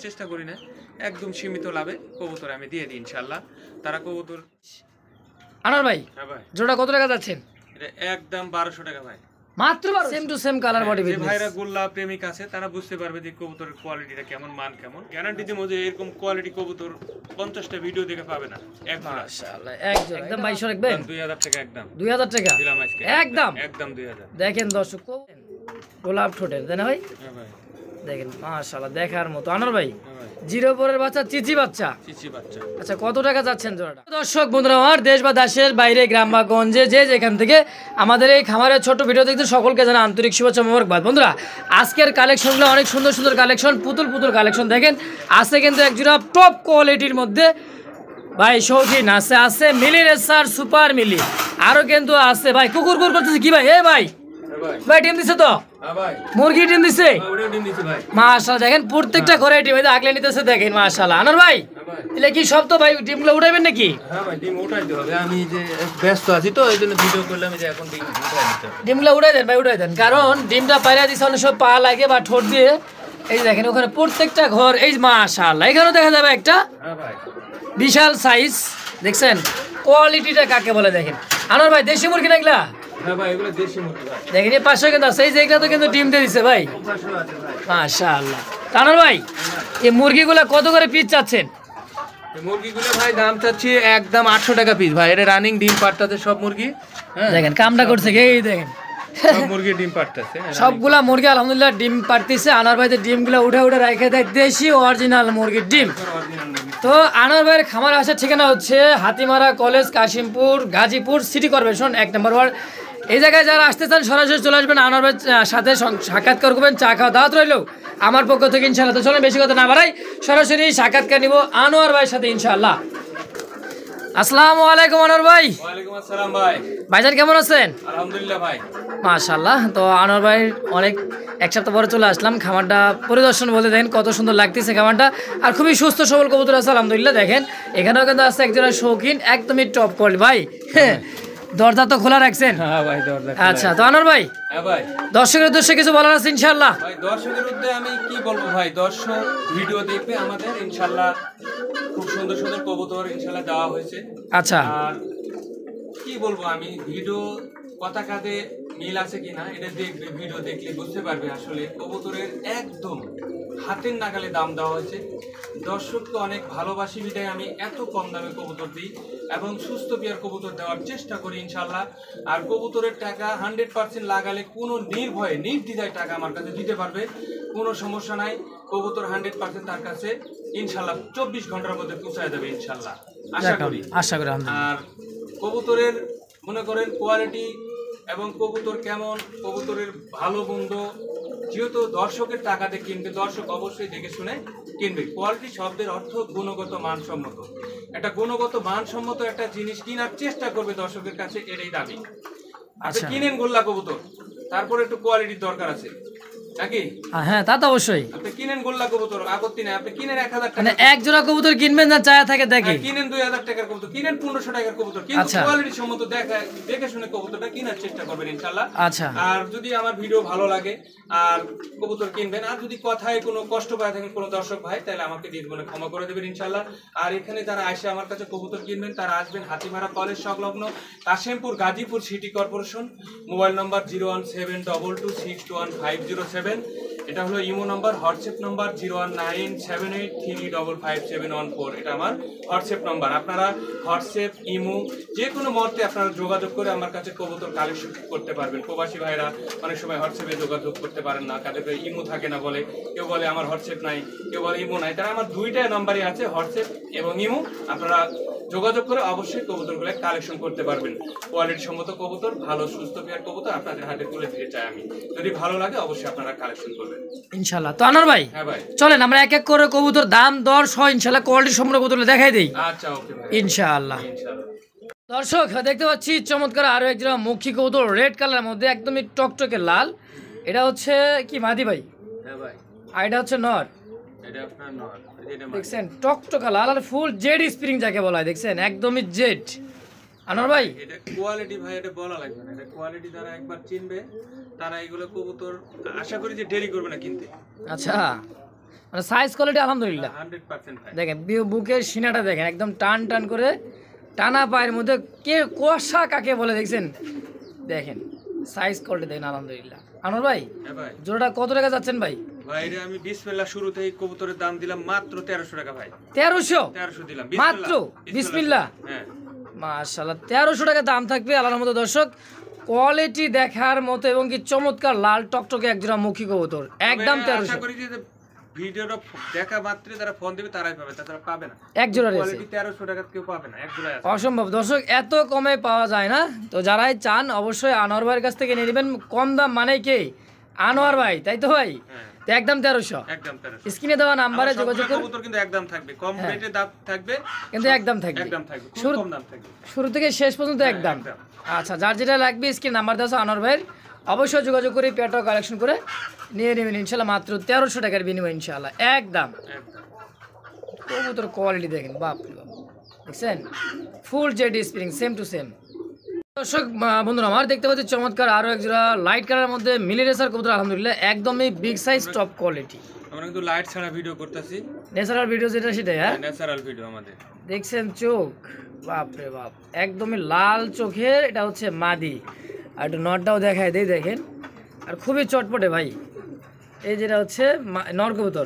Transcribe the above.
চেষ্টা করি না, একদম সীমিত লাভে কবুতর আমি দিয়ে দিই ইনশাল্লাহ। তারা কবুতর। আনোয়ার ভাই, হ্যাঁ ভাই, জোড়া কত টাকা যাচ্ছেন? এটা একদম 1200 টাকা ভাই, মাত্র same to same colour body. যে ভাইরা গোল্লা প্রেমিক আছে তারা বুঝতে পারবে যে কবুতরের কোয়ালিটিটা কেমন, মান কেমন। গ্যারান্টি দিব যে এরকম কোয়ালিটি কবুতর 50টা ভিডিও দেখে পাবে না। মাশাআল্লাহ, একদম 2200 রাখবেন? 2000 টাকা একদম। 2000 টাকা দিলাম আজকে একদম 2000। দেখেন দর্শক, গোলাপ ঠোঁটের, তাই না ভাই? হ্যাঁ ভাই, দেখেন মাশাআল্লাহ দেখার মতো। আনোয়ার ভাই, হ্যাঁ ভাই, জিরো পরের বাচ্চা, চিচি বাচ্চা। চিচি বাচ্চা। আচ্ছা, কত টাকা যাচ্ছেন জোড়াটা? দর্শক বন্ধুরা আমার, দেশ বা দেশের বাইরে, গ্রাম বা গঞ্জে, যে যেখান থেকে আমাদের এই খামারের ছোট ভিডিও দেখতে সকলকে জানা আন্তরিক শুভেচ্ছা মোবারকবাদ। বন্ধুরা, আজকের কালেকশনগুলো অনেক সুন্দর সুন্দর কালেকশন, পুতুল পুতুল কালেকশন। দেখেন আছে কিন্তু এক জোড়া টপ কোয়ালিটির মধ্যে ভাই শৌখিন আছে, আছে মিলি রেসার সুপার মিলি, আরো কিন্তু আছে ভাই কুকুর কুকুর করতেছে কি ভাই? এ ভাই, ভাই ডিম দিছে তো? মুরগি ডিম দিছে মাশাআল্লাহ। দেখেন প্রত্যেকটা ঘরে ডিম আগলে নিতেছে, দেখেন মাশাআল্লাহ। আনোয়ার ভাই, এলে কি সব তো ভাই ডিমগুলো উঠাইবেন নাকি? হ্যাঁ ভাই, ডিম উঠাইতে হবে, আমি যে ব্যস্ত আছি তো এইজন্য ভিডিও করলাম যে এখন ডিম উঠাই দিতে হবে। ডিমগুলো উঠাই দেন ভাই, উঠাই দেন, কারণ ডিমটা পায়রা দিছে অনেক সব পা লাগে বা ঠোঁট দিয়ে। এই যে দেখেন ওখানে প্রত্যেকটা ঘর, এই মাশাআল্লাহ এখানেও দেখা যাবে একটা বিশাল সাইজ। দেখছেন কোয়ালিটিটা কাকে বলে? দেখেন আনোয়ার ভাই, দেশি মুরগি না এগুলা? হ্যাঁ ভাই, এগুলো দেশি মুরগি ভাই। দেখেন এই পাশে কিন্তু আছে, এই যে এগুলা তো কিন্তু ডিম দিয়ে দিছে ভাই, মাশাআল্লাহ। আনোয়ার ভাই, এই মুরগিগুলা কত করে পিস চাচ্ছেন? এই মুরগিগুলো ভাই দাম চাচ্ছি একদম 800 টাকা পিস ভাই। এটা রানিং ডিম পাড়তাছে সব মুরগি। হ্যাঁ দেখেন কামটা করছে, এই দেখেন সব মুরগি ডিম পাড়তাছে, সবগুলা মুরগি আলহামদুলিল্লাহ ডিম পাড়তিছে। আনোয়ার ভাই ডিমগুলা উঠে উঠে রেখে দেয়, দেশি অরিজিনাল মুরগির ডিম। তো আনোয়ার ভাইয়ের খামার আসার ঠিকানা হচ্ছে Hatimara college, Kashimpur, Gazipur city corporation 1 নম্বর ওয়ার্ড। এই জায়গায় যারা আসতে চান সরাসরি চলে আসবেন, আনোয়ার ভাইয়ের সাথে সাক্ষাৎকার করবেন, চা খাওয়া দাওয়াত রইল আমার পক্ষ থেকে ইনশাআল্লাহ। তো চলেন বেশি কথা না বাড়াই, সরাসরি সাক্ষাৎকার নিব আনোয়ার ভাইয়ের সাথে ইনশাআল্লাহ। আসসালামু আলাইকুম আনোয়ার ভাই। ওয়ালাইকুম আসসালাম ভাই। ভাইজান কেমন আছেন? আলহামদুলিল্লাহ ভাই। মাশাআল্লাহ। তো আনোয়ার ভাই অনেক এক সপ্তাহ পরে চলে আসলাম, খামারটা পরিদর্শন বলতে দেখেন কত সুন্দর লাগতেছে খামারটা, আর খুবই সুস্থ সবল কবুতর আছে আলহামদুলিল্লাহ। দেখেন এখানেও কিন্তু আছে একজনের শৌখিন, একদমই টপ কোয়ালিটি ভাই। হ্যাঁ, দরজা তো খোলা রাখছেন? হ্যাঁ ভাই, দরজা। আচ্ছা, তো আনোয়ার ভাই, হ্যাঁ ভাই, দর্শকের উদ্দেশ্যে কিছু বলার আছে ইনশাআল্লাহ? ভাই দর্শকের উদ্দেশ্যে আমি কি বলবো ভাই, দর্শক ভিডিও দেখবে আমাদের ইনশাআল্লাহ, খুব সুন্দর সুন্দর কবুতর ইনশাআল্লাহ দেওয়া হয়েছে। আচ্ছা, আর কি বলবো আমি, ভিডিও কথা কাজে মিল আছে কিনা এটা দেখবে, ভিডিও দেখলে বুঝতে পারবে আসলে কবুতরের একদম হাতের নাগালে দাম দেওয়া হয়েছে। দর্শককে অনেক ভালোবাসি বিধায় আমি এত কম দামে কবুতর দিই এবং সুস্থ পেয়ার কবুতর দেওয়ার চেষ্টা করি ইনশাল্লাহ। আর কবুতরের টাকা 100% লাগালে কোনো নির্ভয়ে নির্দ্বিধায় টাকা আমার কাছে দিতে পারবে, কোনো সমস্যা নাই। কবুতর 100% তার কাছে ইনশাল্লাহ 24 ঘন্টার মধ্যে পৌঁছায় দেবে ইনশাল্লাহ, আশা করি। আর কবুতরের মনে করেন কোয়ালিটি এবং কবুতর কেমন, কবুতরের ভালো মন্দ, যেহেতু দর্শকের টাকাতে কিনবে, দর্শক অবশ্যই দেখে শুনে কিনবে। কোয়ালিটি শব্দের অর্থ গুণগত মানসম্মত। একটা গুণগত মানসম্মত একটা জিনিস কেনার চেষ্টা করবে দর্শকের কাছে, এটাই দাবি। আপনি কিনেন গোল্লা কবুতর, তারপরে একটু কোয়ালিটির দরকার আছে নাকি? হ্যাঁ, তা তো অবশ্যই। আপনি কিনেন গোল্লা কবুতর, আপত্তি নাই। আপনি কিনেন 1000 টাকা, মানে এক জোড়া কবুতর কিনবেন না চায়া থাকে দেখে, কিনেন 2000 টাকার কবুতর, কিনেন 1500 টাকার কবুতর, কিন্তু কোয়ালিটি সম্মত দেখে শুনে কবুতরটা কেনার চেষ্টা করবেন ইনশাআল্লাহ। আচ্ছা, আর যদি আমার ভিডিও ভালো লাগে আর কবুতর কিনবেন, আর যদি কথায় কোনো কষ্ট পায় থাকেন কোনো দর্শক ভাই, তাহলে আমাকে নির্মলে ক্ষমা করে দেবেন ইনশাআল্লাহ। আর এখানে যারা আসে আমার কাছে কবুতর কিনবেন, তারা আসবেন হাতিমারা কলেজ সংলগ্ন Kashimpur, Gazipur city corporation. Mobile নম্বর 01722621507। এটা হলো ইমো নাম্বার, হোয়াটসঅ্যাপ নাম্বার 01978355714। এটা আমার হোয়াটসঅ্যাপ নাম্বার। আপনারা হোয়াটসঅ্যাপ, ইমো যে কোনো মুহূর্তে আপনারা যোগাযোগ করে আমার কাছে কবুতর কালেকশন করতে পারবেন। প্রবাসী ভাইরা অনেক সময় হোয়াটসঅ্যাপে যোগাযোগ করতে পারেন না, কাদের ইমো থাকে না বলে, কেউ বলে আমার হোয়াটসঅ্যাপ নাই, কেউ বলে ইমো নাই। তারা আমার দুইটা নাম্বারই আছে, হোয়াটসঅ্যাপ এবং ইমো। আপনারা যোগাযোগ করে অবশ্যই কবুতরগুলো কালেকশন করতে পারবেন। কোয়ালিটি সম্মত কবুতর, ভালো সুস্থ পেয়ার কবুতর আপনাদের হাতে তুলে দিতে চাই আমি। যদি ভালো লাগে অবশ্যই আপনারা কালেকশন করবেন ইনশাআল্লাহ। তো আনোয়ার ভাই, হ্যাঁ ভাই, চলেন আমরা এক এক করে কবুতর দাম দর সহ ইনশাআল্লাহ কোয়ালিটি সম্পূর্ণ কবুতর দেখাই দেই। আচ্ছা, ওকে ভাই, ইনশাআল্লাহ। দর্শক দেখতে পাচ্ছি চমৎকার আরো একজোড়া মুখী কবুতর, রেড কালারের মধ্যে একদমই টকটকে লাল। এটা হচ্ছে কি মাদি ভাই? হ্যাঁ ভাই, আর এটা হচ্ছে নর। এটা আপনার নর, দেখছেন টকটকা লাল আর ফুল জেড স্প্রিং যাকে বলা হয়, দেখছেন একদমই জেড। আনোয়ার ভাই, এটা কোয়ালিটি ভাই, এটা বলা লাগবে না। এটা কোয়ালিটি যারা একবার চিনবে তারা এগুলো কবুতর আশা করি যে দেরি করবে না কিনতে। আচ্ছা, মানে সাইজ কোয়ালিটি আলহামদুলিল্লাহ 100% ভাই। দেখেন বুকের সিনাটা দেখেন একদম টান টান করে টানা পায়ের মধ্যে কে কুয়াশা কাকে বলে দেখছেন দেখেন সাইজ কোয়ালিটি দেখেন আলহামদুলিল্লাহ। আনোয়ার ভাই হ্যাঁ ভাই। জোড়াটা কত টাকা যাচ্ছেন ভাই? ভাই রে আমি বিসমিল্লাহ শুরুতেই কবুতরের দাম দিলাম মাত্র 1300 টাকা ভাই। 1300 দিলাম মাত্র বিসমিল্লাহ। হ্যাঁ মাশাআল্লাহ 1300 টাকা দাম থাকবে আল্লাহর মতো। দর্শক কোয়ালিটি দেখার মতো এবং কি চমৎকার লাল টকটকে একজোড়া মুখী কবুতর একদম তবে আশা 1300 করি যে ভিডিওটা দেখা মাত্রই তারা ফোন দিবে তারাই পাবে, তাছাড়া পাবে না। এক জোড়া রয়েছে, কোয়ালিটি 1300 টাকা কেউ পাবে না, এক জোড়া আছে। অসম্ভব দর্শক, এত কমে পাওয়া যায় না। তো যারাই চান অবশ্যই আনোয়ার ভাইয়ের কাছ থেকে নিয়ে নেবেন। কম দাম মানে কে? আনোয়ার ভাই, তাই তো ভাই? হ্যাঁ তো একদম 1300। একদম 1300। স্ক্রিনে দেওয়া নাম্বারে যোগাযোগ করুন। কবুতর কিন্তু একদম থাকবে, কম রেটে দাম থাকবে, কিন্তু একদম থাকবে, একদম থাকবে, খুব শুরু কম দাম থাকবে, শুরু থেকে শেষ পর্যন্ত একদম। একদম। আচ্ছা, যার যেটা লাগবে স্ক্রিন নাম্বার দেওয়া আছে আনোয়ার ভাইয়ের, অবশ্যই যোগাযোগ করে পেয়ারটা কালেকশন করে নিয়ে নেবেন ইনশাল্লাহ। মাত্র 1300 টাকার বিনিময় ইনশাল্লাহ একদম। একদম। কবুতর কোয়ালিটি দেখেন, বাপ রে বাপ, দেখছেন ফুল জেড স্প্রিং সেম টু সেম। দর্শক বন্ধুরা আমার দেখতে পাচ্ছি চমৎকার আরো এক জোড়া লাইট কালারের মধ্যে মিলি রেসার কবুতর আলহামদুলিল্লাহ একদমই বিগ সাইজ টপ কোয়ালিটি। আমরা কিন্তু লাইট ছাড়া ভিডিও করতেছি, ন্যাচারাল ভিডিও যেটা সেটাই। হ্যাঁ ন্যাচারাল ভিডিও আমাদের। দেখছেন চোখ, বাপ রে বাপ, একদমই লাল চোখের। এটা হচ্ছে মাদি, আর একটু নটটাও দেখায় দেই, দেখেন। আর খুবই চটপটে ভাই। এই যেটা হচ্ছে নর কবুতর,